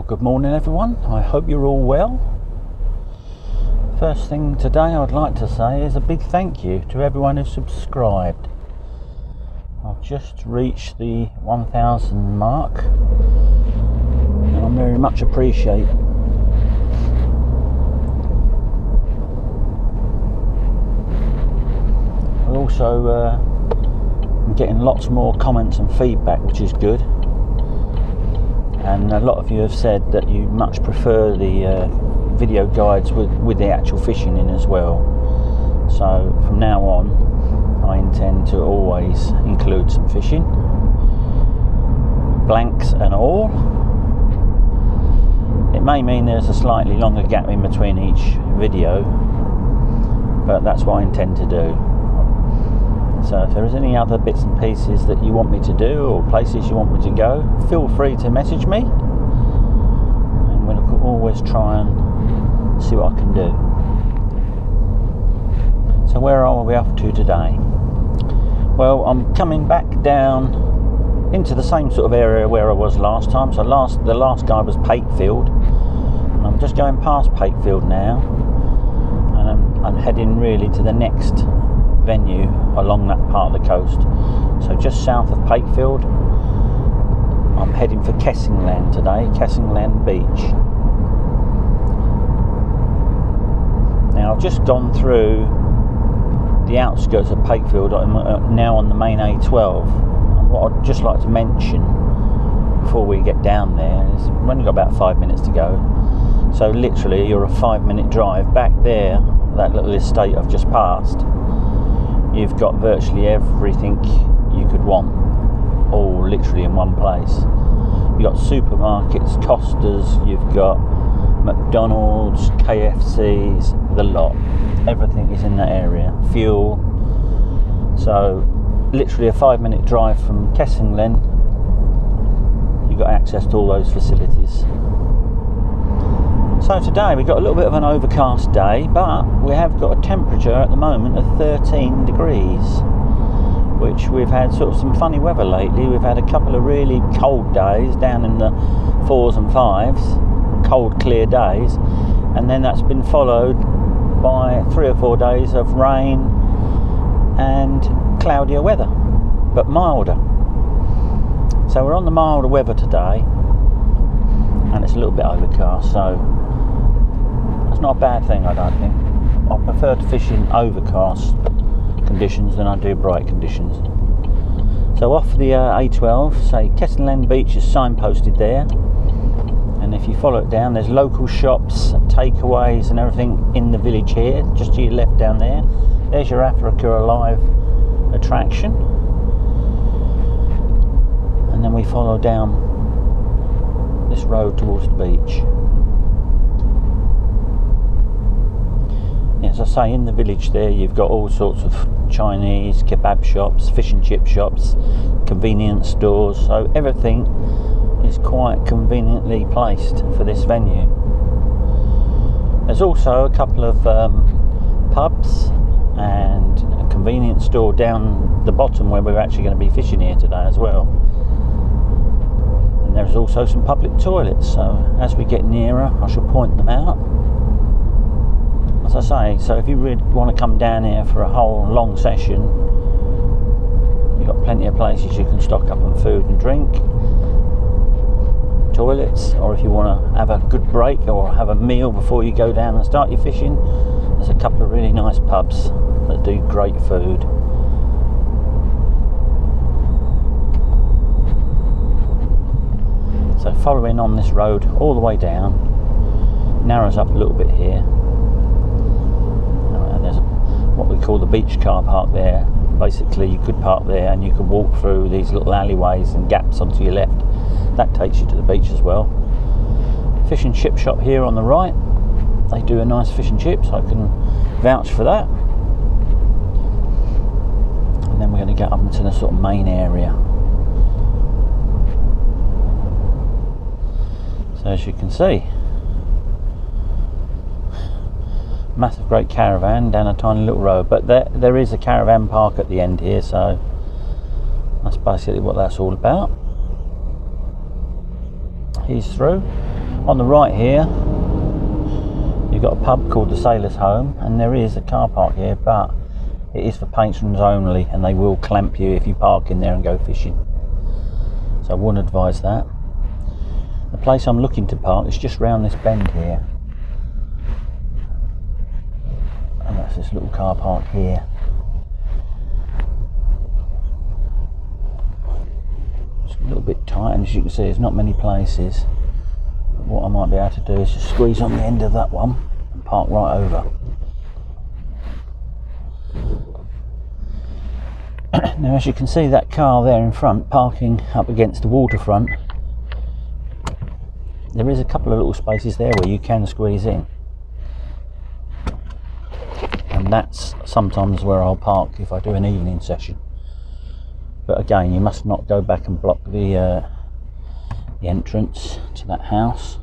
Good morning everyone, I hope you're all well. First thing today I'd like to say is a big thank you to everyone who subscribed. I've just reached the 1,000 mark and I very much appreciate it. I also am getting lots more comments and feedback, which is good. And a lot of you have said that you much prefer the video guides with the actual fishing in as well. So from now on I intend to always include some fishing, blanks and all. It may mean there's a slightly longer gap in between each video, but that's what I intend to do. So if there is any other bits and pieces that you want me to do or places you want me to go, feel free to message me and we'll always try and see what I can do. So where are we off to today? Well, I'm coming back down into the same sort of area where I was last time. So the last guy was Pakefield, and I'm just going past Pakefield now, and I'm heading really to the next venue along that part of the coast. So just south of Pakefield, I'm heading for Kessingland today, Kessingland Beach. Now I've just gone through the outskirts of Pakefield. I'm now on the main A12, and what I'd just like to mention before we get down there is we've only got about 5 minutes to go. So literally you're a 5-minute drive back there, that little estate I've just passed. You've got virtually everything you could want, all literally in one place. You've got supermarkets, Costas, you've got McDonald's, KFCs, the lot. Everything is in that area. Fuel. So literally a 5-minute drive from Kessingland, you've got access to all those facilities. So today we've got a little bit of an overcast day, but we have got a temperature at the moment of 13 degrees, which we've had sort of some funny weather lately. We've had a couple of really cold days down in the 4s and 5s, cold clear days, and then that's been followed by 3 or 4 days of rain and cloudier weather, but milder. So we're on the milder weather today, and it's a little bit overcast, so it's not a bad thing, I don't think. I prefer to fish in overcast conditions than I do bright conditions. So off the A12, say Kessingland Beach is signposted there, and if you follow it down, there's local shops, takeaways and everything in the village here, just to your left down there. There's your Africa Alive attraction, and then we follow down this road towards the beach. As I say, in the village there you've got all sorts of Chinese, kebab shops, fish and chip shops, convenience stores, so everything is quite conveniently placed for this venue. There's also a couple of pubs and a convenience store down the bottom where we're actually going to be fishing here today as well. And there's also some public toilets, so as we get nearer I shall point them out. As I say, so if you really want to come down here for a whole long session, you've got plenty of places you can stock up on food and drink, toilets, or if you want to have a good break or have a meal before you go down and start your fishing, there's a couple of really nice pubs that do great food. So following on this road all the way down, narrows up a little bit here. There's what we call the beach car park there. Basically you could park there and you could walk through these little alleyways and gaps onto your left. That takes you to the beach as well. Fish and chip shop here on the right. They do a nice fish and chips, I can vouch for that. And then we're going to get up into the sort of main area. So as you can see, massive great caravan down a tiny little road, but there is a caravan park at the end here, so that's basically what that's all about. He's through. On the right here, you've got a pub called the Sailor's Home, and there is a car park here, but it is for patrons only, and they will clamp you if you park in there and go fishing. So I wouldn't advise that. The place I'm looking to park is just round this bend here, and that's this little car park here. It's a little bit tight, and as you can see, there's not many places. But what I might be able to do is just squeeze on the end of that one and park right over. Now, as you can see, that car there in front parking up against the waterfront, there is a couple of little spaces there where you can squeeze in, and that's sometimes where I'll park if I do an evening session. But again, you must not go back and block the entrance to that house,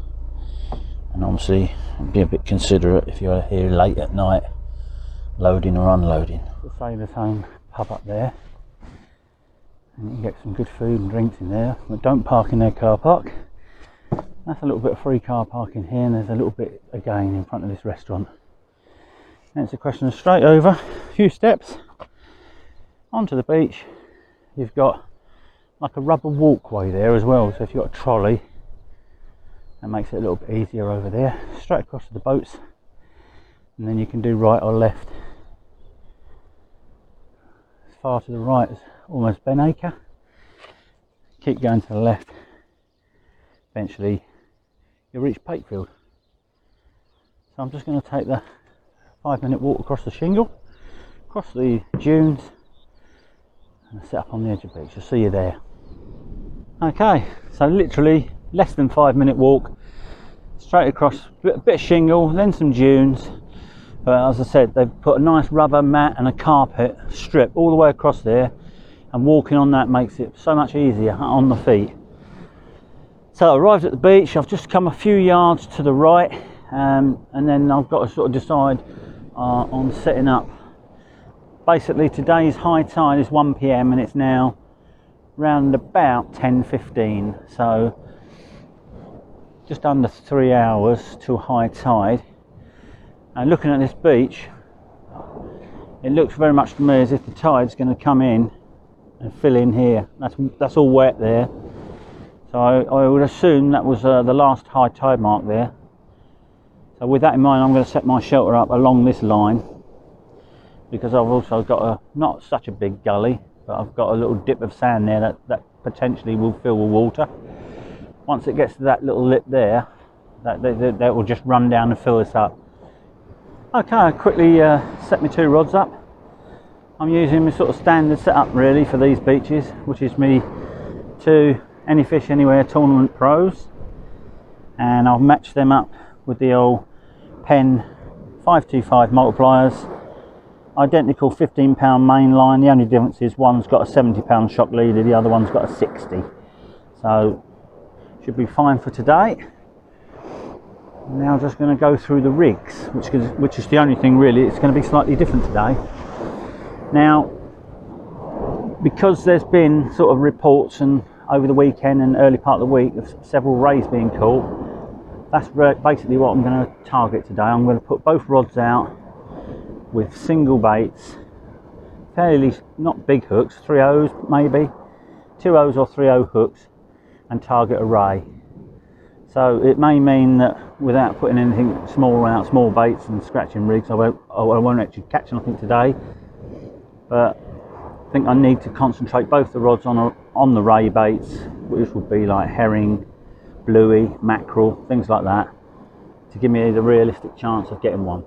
and obviously be a bit considerate if you're here late at night loading or unloading. The Sailor's Home pub up there, and you can get some good food and drinks in there, but don't park in their car park. That's a little bit of free car parking here, and there's a little bit again in front of this restaurant. And it's a question of straight over, a few steps onto the beach. You've got like a rubber walkway there as well, so if you've got a trolley, that makes it a little bit easier over there. Straight across to the boats, and then you can do right or left. As far to the right is almost Ben Acre. Keep going to the left, eventually you'll reach Pakefield. So I'm just going to take the 5-minute walk across the shingle, across the dunes, and set up on the edge of the beach. I'll see you there. Okay, so literally less than 5-minute walk straight across, a bit of shingle, then some dunes. But as I said, they've put a nice rubber mat and a carpet strip all the way across there, and walking on that makes it so much easier on the feet. So I arrived at the beach. I've just come a few yards to the right, and then I've got to sort of decide on setting up. Basically, today's high tide is 1 PM, and it's now round about 10:15, so just under 3 hours till high tide. And looking at this beach, it looks very much to me as if the tide's going to come in and fill in here. That's all wet there, so I would assume that was the last high tide mark there. So with that in mind, I'm going to set my shelter up along this line, because I've also got a not such a big gully, but I've got a little dip of sand there that potentially will fill with water. Once it gets to that little lip there, that will just run down and fill this up. Okay, I quickly set my 2 rods up. I'm using my sort of standard setup really for these beaches, which is me 2 Any Fish Anywhere Tournament Pros, and I'll match them up with the old Penn 525 multipliers. Identical 15-pound main line. The only difference is one's got a 70-pound shock leader, the other one's got a 60. So should be fine for today. Now just going to go through the rigs, which is the only thing really. It's going to be slightly different today. Now, because there's been sort of reports and over the weekend and early part of the week of several rays being caught, that's basically what I'm going to target today. I'm going to put both rods out with single baits, fairly not big hooks, 3/0s maybe, 2/0s or 3/0 hooks, and target a ray. So it may mean that without putting anything small out, small baits and scratching rigs, I won't actually catch anything today. But I think I need to concentrate both the rods on the ray baits, which would be like herring, bluey, mackerel, things like that, to give me the realistic chance of getting one.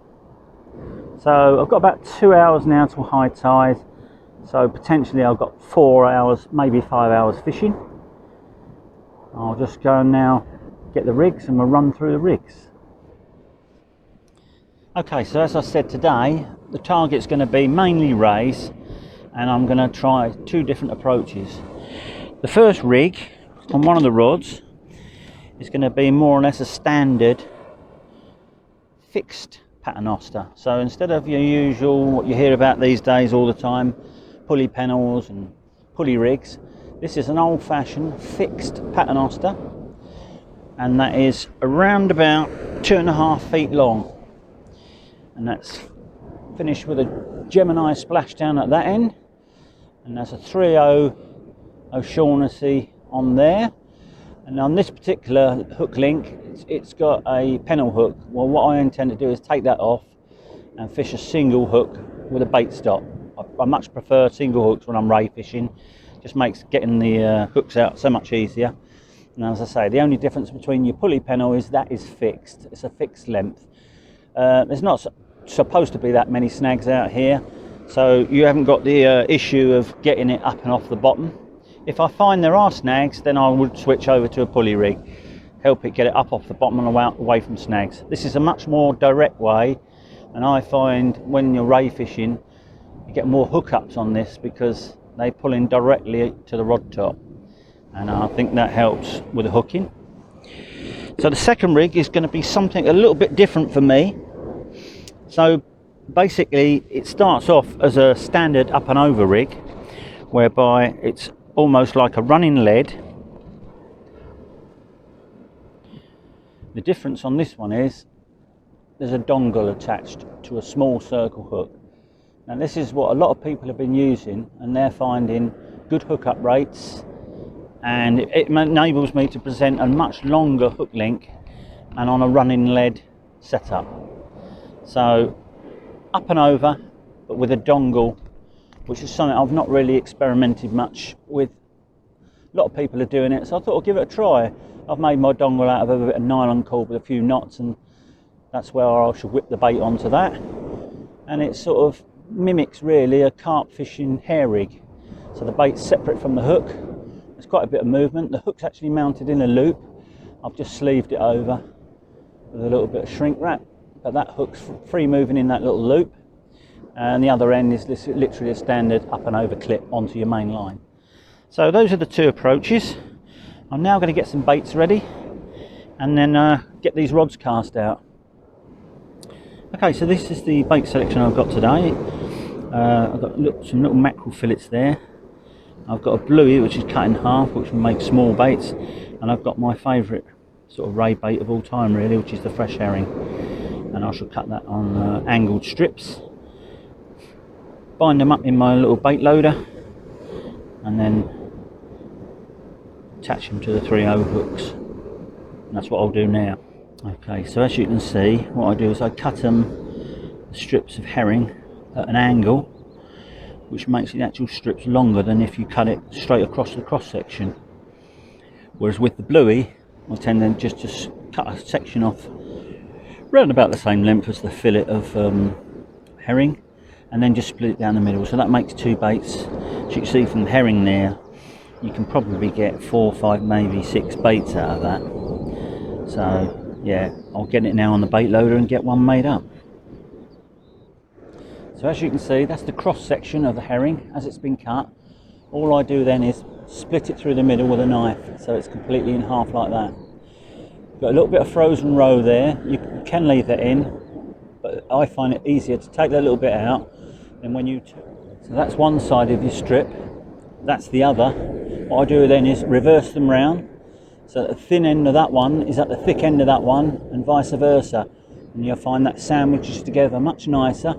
So I've got about 2 hours now till high tide, so potentially I've got 4 hours, maybe 5 hours fishing. I'll just go and now get the rigs and we'll run through the rigs. Okay, so as I said today, the target's going to be mainly rays, and I'm going to try 2 different approaches. The first rig on one of the rods is going to be more or less a standard fixed paternoster. So instead of your usual, what you hear about these days all the time, pulley panels and pulley rigs, this is an old-fashioned fixed paternoster. and that is around about 2.5 feet long, and that's finished with a Gemini splashdown at that end, and there's a 3.0 O'Shaughnessy on there. And on this particular hook link, it's got a pennel hook. Well, what I intend to do is take that off and fish a single hook with a bait stop. I much prefer single hooks when I'm ray fishing. Just makes getting the hooks out so much easier. And as I say, the only difference between your pulley pennel is that is fixed. It's a fixed length. There's not supposed to be that many snags out here, so you haven't got the issue of getting it up and off the bottom. If I find there are snags, then I would switch over to a pulley rig, help it get it up off the bottom and away from snags. This is a much more direct way, and I find when you're ray fishing, you get more hookups on this because they pull in directly to the rod top, and I think that helps with the hooking. So the second rig is going to be something a little bit different for me. So basically it starts off as a standard up and over rig, whereby it's almost like a running lead. The difference on this one is there's a dongle attached to a small circle hook. Now this is what a lot of people have been using, and they're finding good hookup rates, and it enables me to present a much longer hook link and on a running lead setup. So up and over, but with a dongle, which is something I've not really experimented much with. A lot of people are doing it, so I thought I'd give it a try. I've made my dongle out of a bit of nylon cord with a few knots, and that's where I should whip the bait onto that. And it sort of mimics really a carp fishing hair rig. So the bait's separate from the hook. There's quite a bit of movement. The hook's actually mounted in a loop. I've just sleeved it over with a little bit of shrink wrap, but that hook's free moving in that little loop. And the other end is literally a standard up and over clip onto your main line. So those are the two approaches. I'm now going to get some baits ready and then get these rods cast out. Okay, so this is the bait selection I've got today. I've got some little mackerel fillets there. I've got a bluey which is cut in half, which will make small baits, and I've got my favourite sort of ray bait of all time really, which is the fresh herring, and I shall cut that on angled strips, bind them up in my little bait loader, and then attach them to the 3.0 hooks. And that's what I'll do now. Okay, so as you can see, what I do is I cut strips of herring at an angle, which makes the actual strips longer than if you cut it straight across the cross section. Whereas with the bluey, I tend then just to cut a section off around about the same length as the fillet of herring, and then just split it down the middle. So that makes two baits. As you can see from the herring there, you can probably get 4, 5, maybe 6 baits out of that. So yeah, I'll get it now on the bait loader and get one made up. So as you can see, that's the cross section of the herring as it's been cut. All I do then is split it through the middle with a knife, so it's completely in half like that. Got a little bit of frozen roe there. You can leave that in, but I find it easier to take that little bit out than when you... So that's one side of your strip, that's the other. What I do then is reverse them round, so that the thin end of that one is at the thick end of that one, and vice versa. And you'll find that sandwiches together much nicer,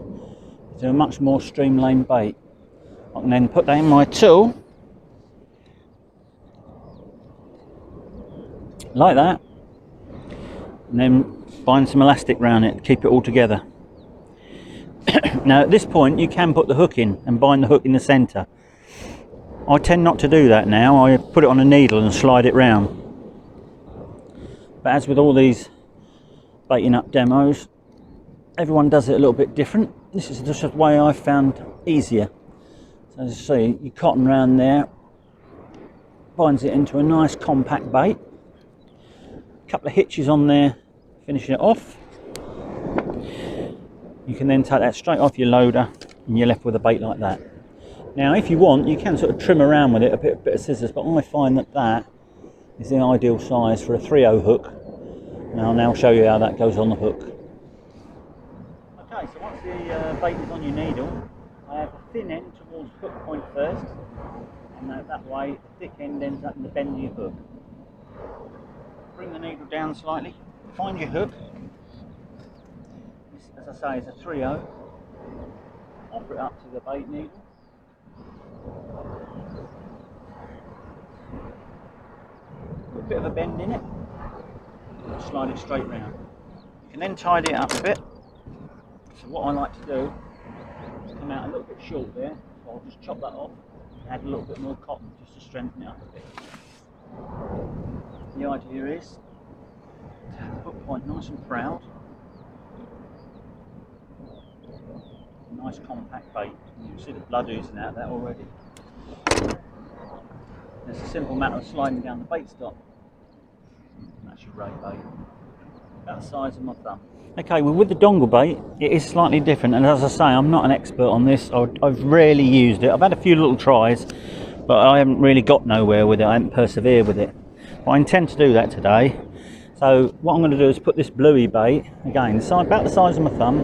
to a much more streamlined bait. I can then put that in my tool, like that, and then bind some elastic around it to keep it all together. Now at this point you can put the hook in and bind the hook in the centre. I tend not to do that now. I put it on a needle and slide it round. But as with all these baiting up demos, everyone does it a little bit different. This is just a way I've found easier. So as you see, you cotton round there, binds it into a nice compact bait. A couple of hitches on there, finishing it off. You can then take that straight off your loader and you're left with a bait like that. Now if you want, you can sort of trim around with it, a bit of scissors, but I find that that is the ideal size for a 3.0 hook. And I'll now show you how that goes on the hook. Okay, so once the bait is on your needle, I have a thin end towards the hook point first, and that way the thick end ends up in the bend of your hook. bring the needle down slightly, find your hook. This, as I say, is a 3/0. Offer it up to the bait needle. Put a bit of a bend in it, slide it straight round. You can then tidy it up a bit. So what I like to do is come out a little bit short there, so I'll just chop that off and add a little bit more cotton just to strengthen it up a bit. The idea is to have the hook point nice and proud. A nice compact bait. You can see the blood oozing out of that already. It's a simple matter of sliding down the bait stop. That's your ray bait. About the size of my thumb. Okay, well with the dongle bait, it is slightly different, and as I say, I'm not an expert on this. I've rarely used it. I've had a few little tries, but I haven't really got nowhere with it. I haven't persevered with it. But I intend to do that today. So what I'm going to do is put this bluey bait, again, about the size of my thumb,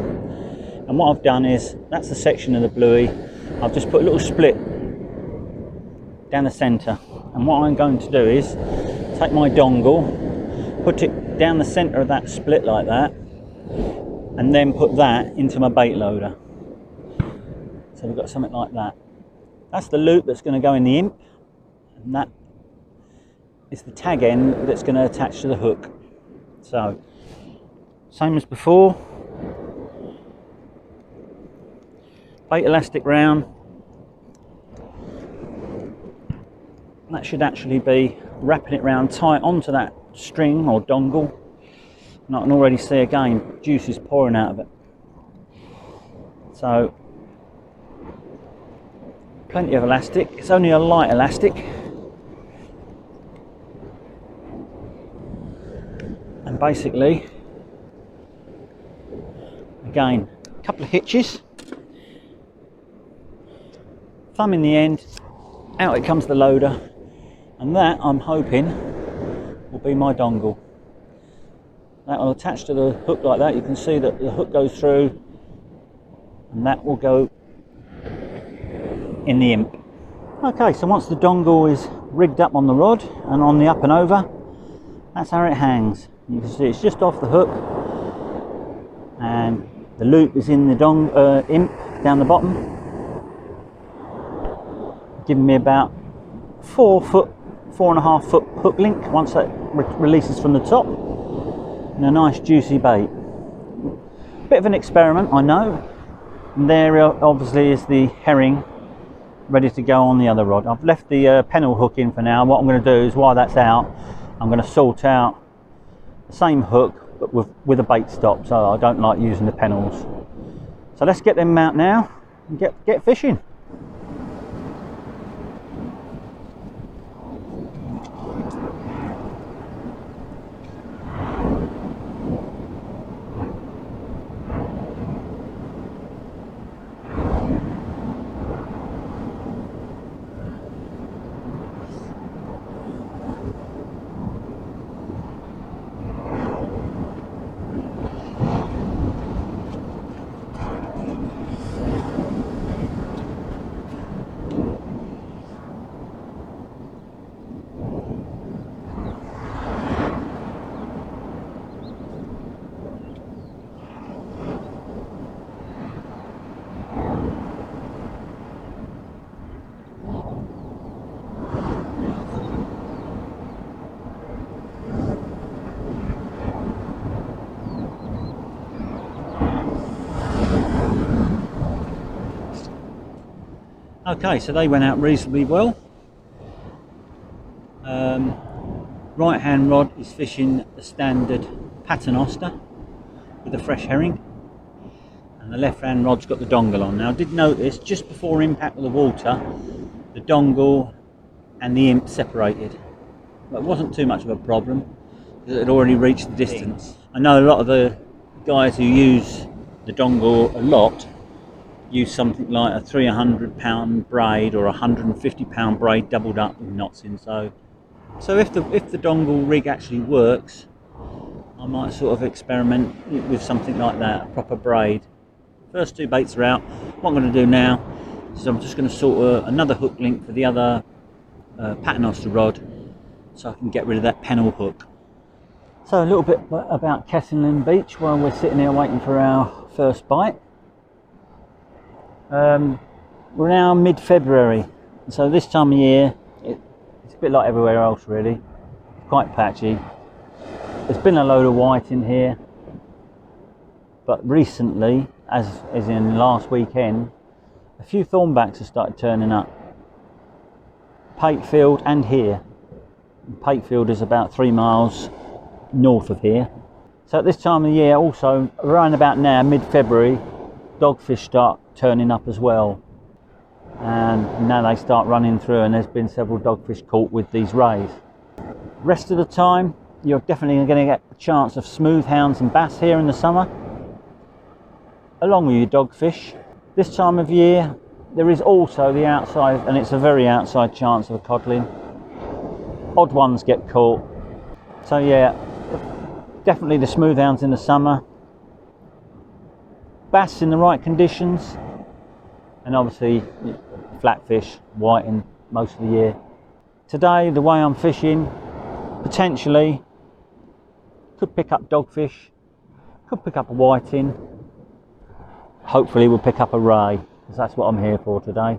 and what I've done is, that's the section of the bluey, I've just put a little split down the centre, and what I'm going to do is take my dongle, put it down the centre of that split like that, and then put that into my bait loader. So we've got something like that. That's the loop that's going to go in the imp, and that is the tag end that's going to attach to the hook. So same as before, bait elastic round. That should actually be wrapping it round tight onto that string or dongle, and I can already see again juice is pouring out of it. So plenty of elastic. It's only a light elastic, and basically again a couple of hitches, thumb in the end, out it comes the loader, and that I'm hoping will be my dongle. That will attach to the hook like that. You can see that the hook goes through, and that will go in the imp. Okay, so once the dongle is rigged up on the rod and on the up and over, that's how it hangs. You can see it's just off the hook, and the loop is in the imp down the bottom, giving me about 4.5 foot hook link once that releases from the top, and a nice juicy bait. Bit of an experiment, I know. And there obviously is the herring ready to go on the other rod. I've left the pennel hook in for now. What I'm going to do is, while that's out, I'm going to sort out the same hook but with a bait stop, so I don't like using the pennels. So let's get them out now and get fishing. Okay, so they went out reasonably well. Right hand rod is fishing the standard paternoster with a fresh herring, and the left hand rod's got the dongle on. Now I did notice just before impact with the water, the dongle and the imp separated, but it wasn't too much of a problem because it had already reached the distance. I know a lot of the guys who use the dongle a lot use something like a 300-pound braid or a 150-pound braid doubled up with knots in. So if the dongle rig actually works, I might sort of experiment with something like that, a proper braid. First two baits are out. What I'm going to do now is I'm just going to sort another hook link for the other paternoster rod, so I can get rid of that pennel hook. So a little bit about Kessingland Beach while we're sitting here waiting for our first bite. We're now mid-February, so this time of year it's a bit like everywhere else really, quite patchy. There's been a load of white in here, but recently, as in last weekend, a few thornbacks have started turning up. Patefield and here. Patefield is about 3 miles north of here. So at this time of the year, also around about now, mid-February, dogfish start turning up as well. And now they start running through, and there's been several dogfish caught with these rays. Rest of the time, you're definitely going to get a chance of smoothhounds and bass here in the summer, along with your dogfish. This time of year, there is also the outside, and it's a very outside chance of a codling. Odd ones get caught. So yeah, definitely the smoothhounds in the summer, bass in the right conditions, and obviously flatfish, whiting most of the year. Today, the way I'm fishing, potentially could pick up dogfish, could pick up a whiting, hopefully we'll pick up a ray, because that's what I'm here for today.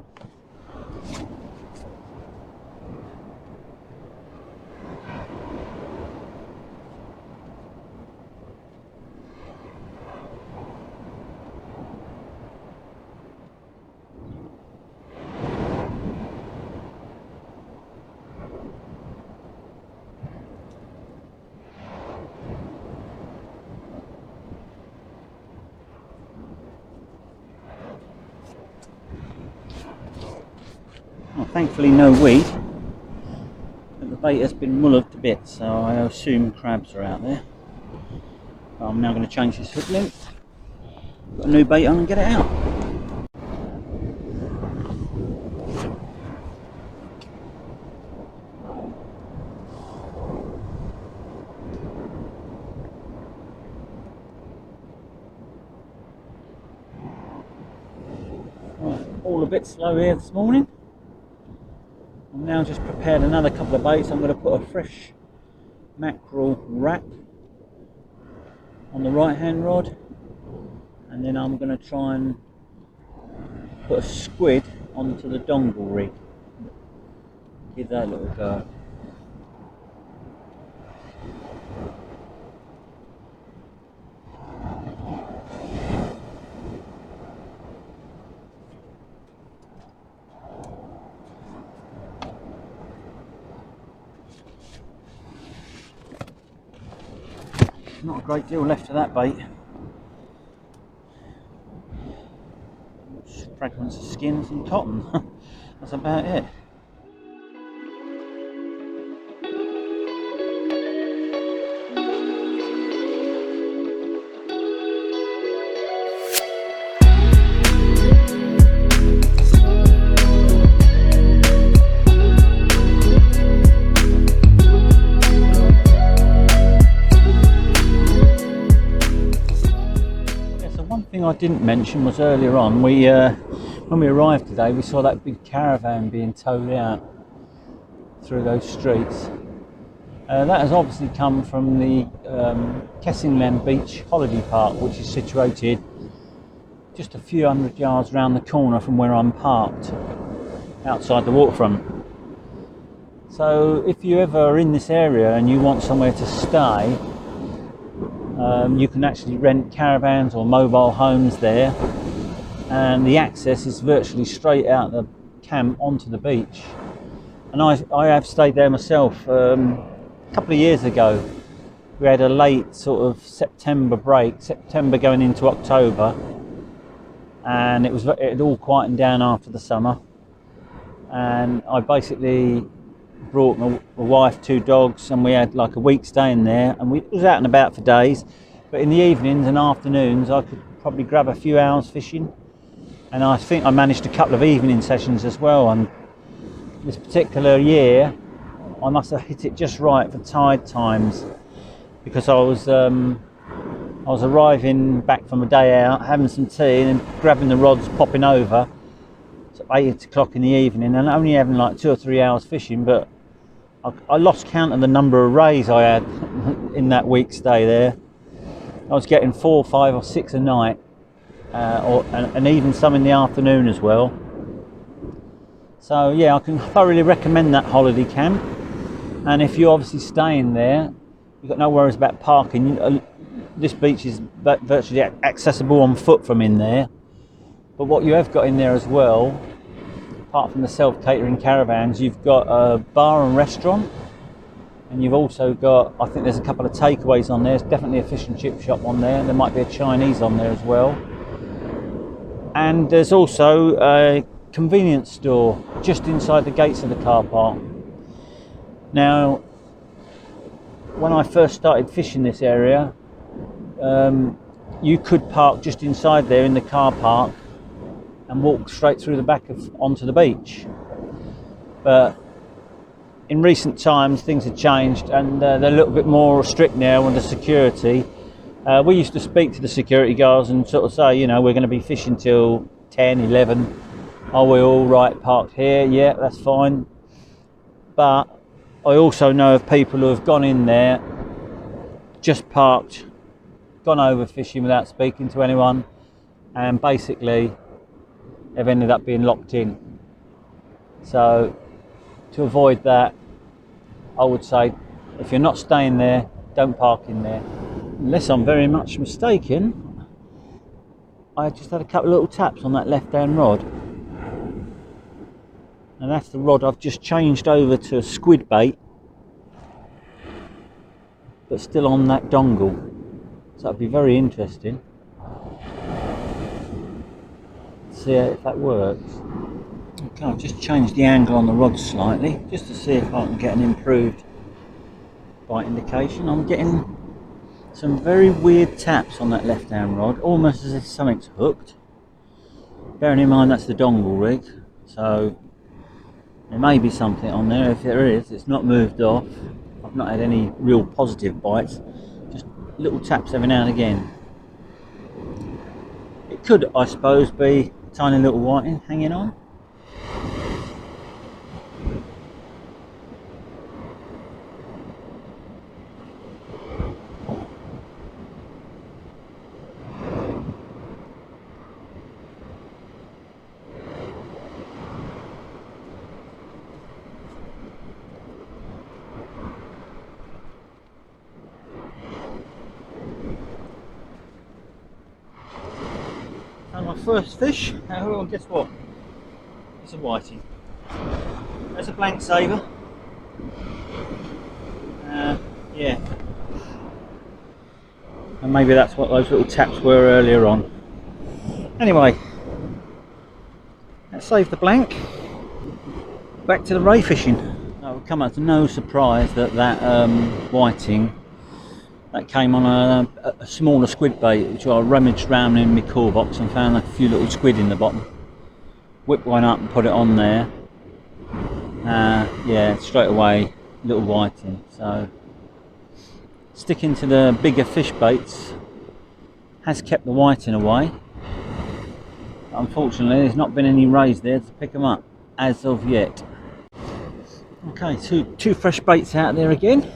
Well, thankfully no weed, but the bait has been mullered to bits, so I assume crabs are out there. But I'm now going to change this hook length, put a new bait on and get it out. Right, all a bit slow here this morning. I've now just prepared another couple of baits. I'm going to put a fresh mackerel wrap on the right hand rod, and then I'm going to try and put a squid onto the dongle rig. Give that a little go. Not a great deal left of that bait. Fragments of skins and cotton. That's about it. I didn't mention was earlier on, when we arrived today, we saw that big caravan being towed out through those streets. That has obviously come from the Kessingland Beach Holiday Park, which is situated just a few hundred yards round the corner from where I'm parked, outside the waterfront. So if you ever are in this area and you want somewhere to stay, you can actually rent caravans or mobile homes there, and the access is virtually straight out the camp onto the beach. And I have stayed there myself a couple of years ago. We had a late sort of September break, September going into October, and it had all quietened down after the summer, and I basically brought my wife, 2 dogs, and we had like a week staying there, and we was out and about for days, but in the evenings and afternoons I could probably grab a few hours fishing, and I think I managed a couple of evening sessions as well. And this particular year I must have hit it just right for tide times, because I was arriving back from a day out, having some tea and then grabbing the rods, popping over at 8 o'clock in the evening, and only having like 2 or 3 hours fishing, but I lost count of the number of rays I had in that week stay there. I was getting 4, 5 or 6 a night, and even some in the afternoon as well. So yeah, I can thoroughly recommend that holiday camp. And if you're obviously staying there, you've got no worries about parking. This beach is virtually accessible on foot from in there. But what you have got in there as well, apart from the self-catering caravans, you've got a bar and restaurant, and you've also got, I think there's a couple of takeaways on there. There's definitely a fish and chip shop on there. There might be a Chinese on there as well. And there's also a convenience store just inside the gates of the car park. Now, when I first started fishing this area, you could park just inside there in the car park and walk straight through the back onto the beach. But in recent times things have changed, and they're a little bit more strict now on the security. We used to speak to the security guards and sort of say, you know, we're going to be fishing till 10, 11. Are we all right parked here? Yeah, that's fine. But I also know of people who have gone in there, just parked, gone over fishing without speaking to anyone, and basically they've ended up being locked in. So to avoid that, I would say if you're not staying there, don't park in there. Unless I'm very much mistaken, I just had a couple of little taps on that left hand rod, and that's the rod I've just changed over to a squid bait, but still on that dongle. So that'd be very interesting. See if that works. Okay, I've just changed the angle on the rod slightly just to see if I can get an improved bite indication. I'm getting some very weird taps on that left hand rod, almost as if something's hooked. Bearing in mind that's the dongle rig, so there may be something on there. If there is, it's not moved off. I've not had any real positive bites, just little taps every now and again. It could, I suppose, be a tiny little whiting hanging on. My first fish. Now, guess what? It's a whiting. There's a blank saver. Yeah. And maybe that's what those little taps were earlier on. Anyway, let's save the blank. Back to the ray fishing. Now, it will come as no surprise that whiting that came on a smaller squid bait, which I rummaged around in my core box and found a few little squid in the bottom. Whipped one up and put it on there. Yeah, straight away, little whiting. So sticking to the bigger fish baits has kept the whiting away. But unfortunately, there's not been any rays there to pick them up as of yet. Okay, two fresh baits out there again.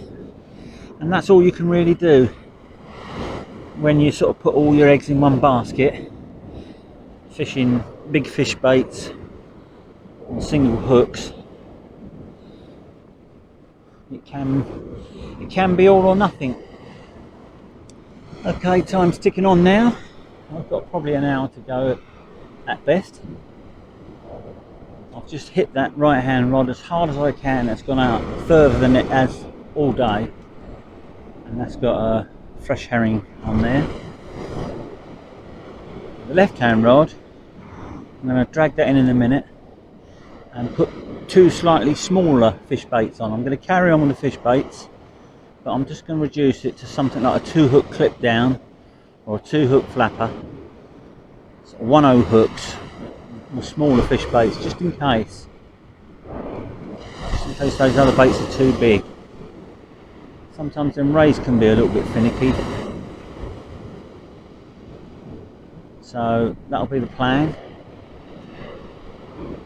And that's all you can really do when you sort of put all your eggs in one basket, fishing big fish baits on single hooks. It can be all or nothing. Okay, time's ticking on now. I've got probably an hour to go at best. I've just hit that right hand rod as hard as I can. It's gone out further than it has all day. And that's got a fresh herring on there. The left hand rod, I'm going to drag that in a minute and put two slightly smaller fish baits on. I'm going to carry on with the fish baits, but I'm just going to reduce it to something like a 2-hook clip down or a 2-hook flapper. So 1/0 hooks with smaller fish baits, just in case those other baits are too big. Sometimes them rays can be a little bit finicky, so that'll be the plan.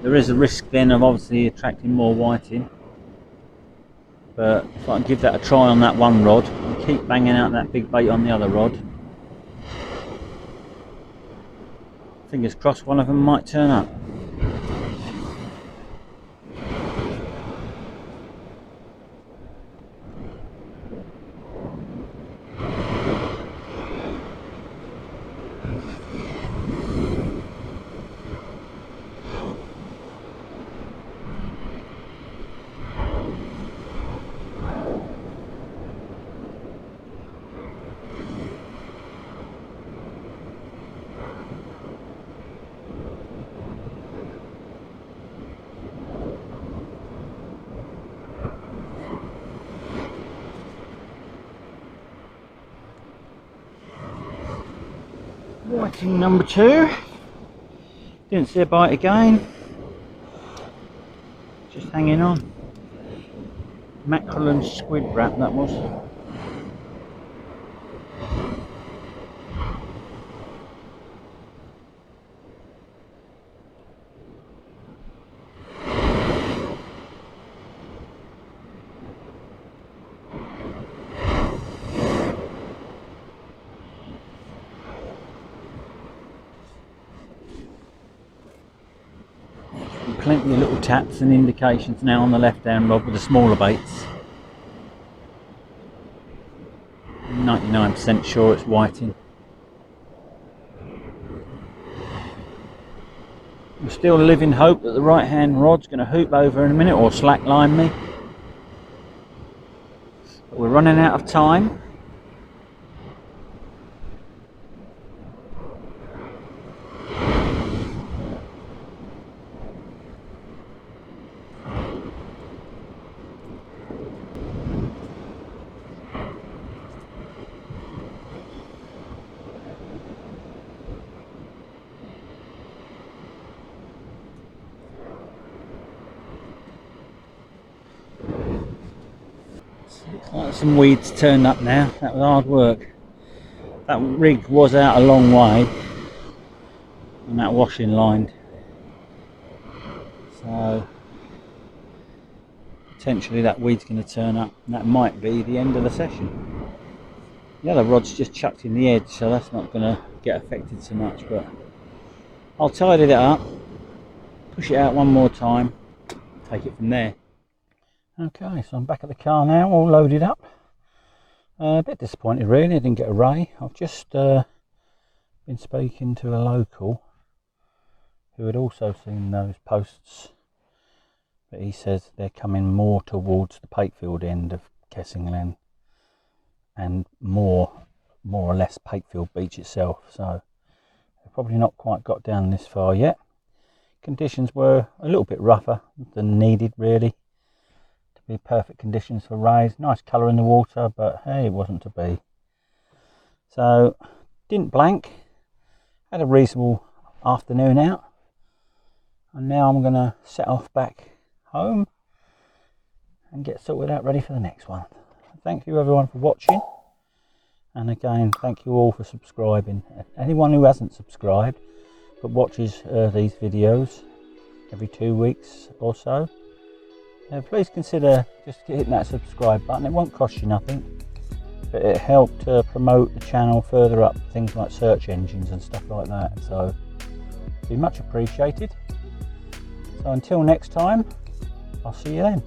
There is a risk then of obviously attracting more whiting, but if I can give that a try on that one rod and keep banging out that big bait on the other rod. Fingers crossed one of them might turn up. Whiting number 2. Didn't see a bite again. Just hanging on. Mackerel and squid wrap that was. Plenty of little taps and indications now on the left hand rod with the smaller baits. 99% sure it's whiting. I still live in hope that the right hand rod's going to hoop over in a minute or slack line me. But we're running out of time. Looks like some weeds turned up now. That was hard work. That rig was out a long way and that washing line, so potentially that weed's going to turn up and that might be the end of the session. The other rod's just chucked in the edge, so that's not going to get affected so much, but I'll tidy that up, push it out one more time, take it from there. Okay, so I'm back at the car now, all loaded up. A bit disappointed really, I didn't get a ray. I've just been speaking to a local who had also seen those posts, but he says they're coming more towards the Pakefield end of Kessingland and more or less Pakefield beach itself, so they've probably not quite got down this far yet. Conditions were a little bit rougher than needed really. Be perfect conditions for rays. Nice colour in the water, but hey, it wasn't to be. So didn't blank. Had a reasonable afternoon out, and now I'm going to set off back home and get sorted out ready for the next one. Thank you everyone for watching, and again thank you all for subscribing. Anyone who hasn't subscribed but watches these videos every 2 weeks or so, please consider just hitting that subscribe button. It won't cost you nothing, but it helped to promote the channel further up things like search engines and stuff like that, so it'd be much appreciated. So until next time, I'll see you then.